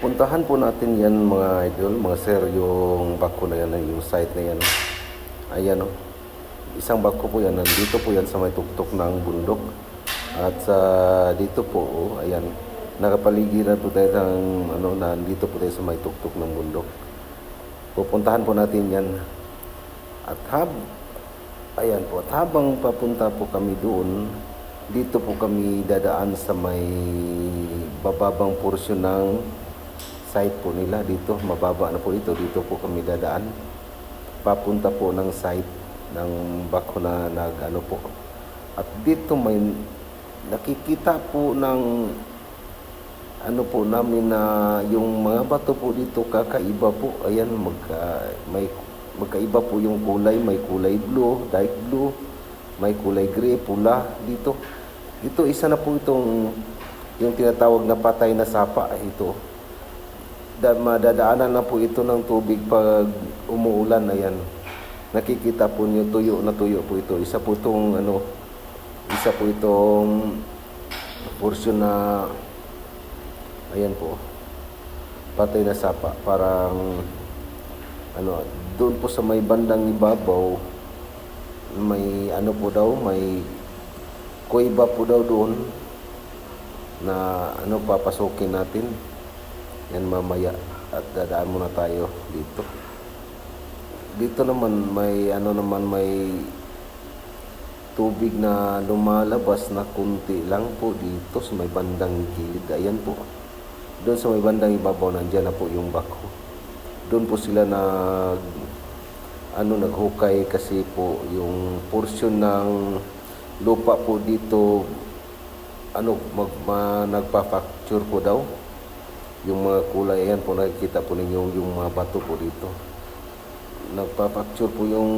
Puntahan po natin yan mga idol, mga sir, yung bako na yan, yung site na yan. Ayan o. Isang bako po yan, nandito po yan sa may tuktok ng bundok. At sa dito po, ayan, nakapaligiran po tayo ng, nandito po tayo sa may tuktok ng bundok. Pupuntahan po natin yan. At ayan po, at habang papunta po kami doon, dito po kami dadaan sa may bababang porsyon ng site po nila. Dito, mababa na po dito po kami dadaan. Papunta po ng site ng bako na po. At dito may nakikita po ng namin na yung mga bato po dito kakaiba po. Ayan, magkaiba po yung kulay. May kulay blue, dark blue, may kulay gray, pula dito. Ito isa na po itong yung tinatawag na patay na sapa ito. Madadaanan na po ito ng tubig pag umuulan. Ayan, nakikita po niyo tuyo na tuyo po ito. Isa po itong portion na ayan po, patay na sapa. Parang doon po sa may bandang ibabaw may po daw, may kuweba po daw doon na papasukin natin yan mamaya. At dadaan muna tayo dito. Dito naman may may tubig na lumalabas na kunti lang po dito sa may bandang gilid. Ayan po, doon sa may bandang ibabaw nandiyan na po yung bako. Doon po sila naghukay kasi po yung portion ng lupa po dito nagpa-fracture po daw yung mga kulay. Ayan po, nakikita po ninyo yung mga bato po dito. Nagpa-fracture po yung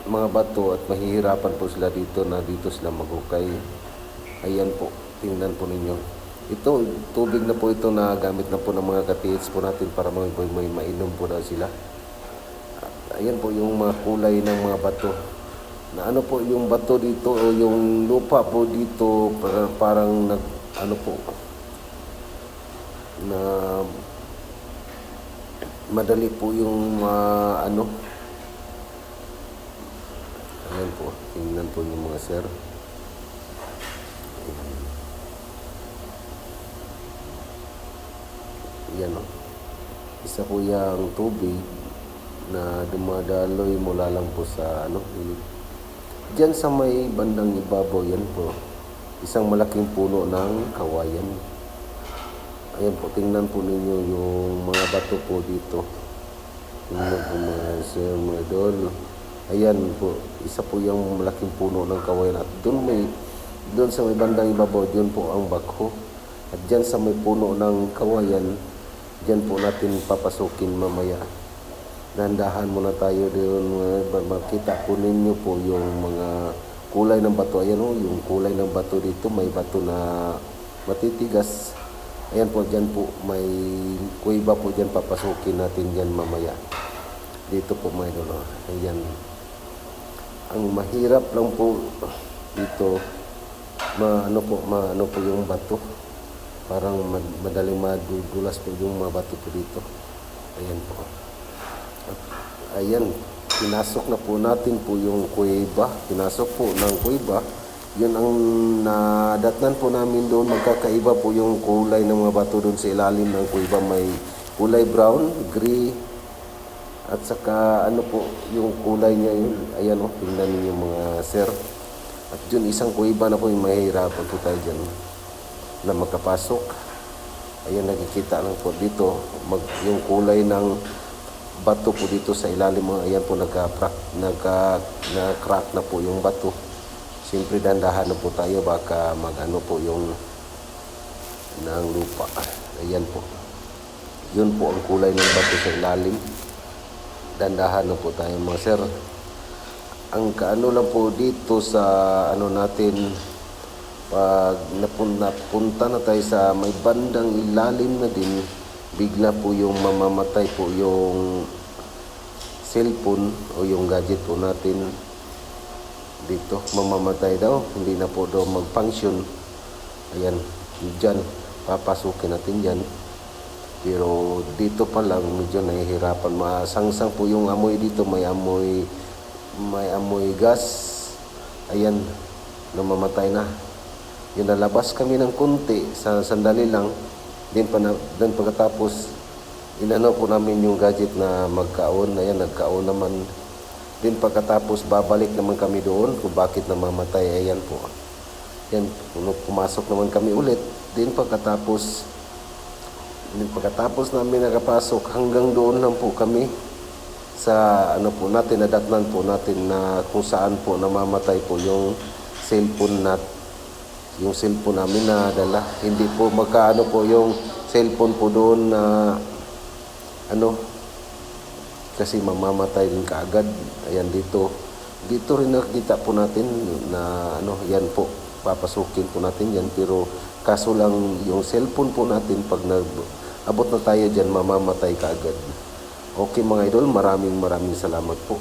mga bato at mahihirapan po sila dito sila maghukay. Ayan po, tingnan po ninyo. Ito, tubig na po ito na gamit na po ng mga katiits po natin para may mainom po daw sila. Ayan po yung mga kulay ng mga bato. Na po yung bato dito o yung lupa po dito parang po na madali po yung ayan po, tingnan po yung mga sir. Ayan o. Isa po yung tubig na dumadaloy mula lang po sa diyan sa may bandang ibabaw. Yan po, isang malaking puno ng kawayan. Ayan po, tingnan po ninyo yung mga bato po dito. Tingnan po mga sir, mga idol. Ayan po, isa po yung malaking puno ng kawayan. At doon sa may bandang ibabaw, doon po ang bako. At dyan sa may puno ng kawayan, dyan po natin papasukin mamaya. Nandahan muna tayo doon. Makita po ninyo po yung mga kulay ng bato. Ayan o, yung kulay ng bato dito. May bato na matitigas. Ayan po, dyan po may kuweba po dyan. Papasukin natin dyan mamaya. Dito po may ayan. Ang mahirap lang po dito, maano po yung bato. Parang madaling madudulas po yung mga bato po dito. Ayan po. Ayan, pinasok na po natin po yung kuweba. Pinasok po ng kuweba. Yun ang nadatnan po namin doon. Magkakaiba po yung kulay ng mga bato doon sa ilalim ng kuweba. May kulay brown, gray, at saka po yung kulay niya yun. Ayan o, tingnan niyo mga sir. At yun, isang kuweba na po yung mahihirapan po tayo dyan na magkapasok. Ayan, nakikita lang po dito yung kulay ng bato po dito sa ilalim. Ayan po, nag-crack na po yung bato. Siyempre dandahan na po tayo, baka po yung ng lupa. Ayan po, yun po ang kulay ng bato sa ilalim. Dandahan na po tayo mga sir. Ang lang po dito sa natin, pag napunta na tayo sa may bandang ilalim na din, bigla po yung mamamatay po yung cellphone o yung gadget po natin dito. Mamamatay daw, hindi na po daw mag-function. Ayan, dyan papasukin natin dyan. Pero dito pa lang medyo nahihirapan. Masangsang po yung amoy dito, may amoy gas. Ayan, namamatay na. Yung nalabas kami ng kunti sa sandali lang, din pagkatapos inano po namin yung gadget na magkaon. Ayan, nagkaon naman. Din pagkatapos babalik naman kami doon kung bakit namamatay. Ayan po. Yan, pumasok naman kami ulit. Din pagkatapos namin nakapasok, hanggang doon lang po kami sa ano po natin, nadatnan po natin na kung saan po namamatay po yung cellphone namin na dala. Hindi po magkaano po yung cellphone po doon na ano, kasi mamamatay din kaagad. Ayan, dito rin nakita po natin na ano, yan po, papasukin po natin yan, pero kaso lang yung cellphone po natin, pag abot na tayo dyan, mamamatay kaagad. Okay mga idol, maraming salamat po.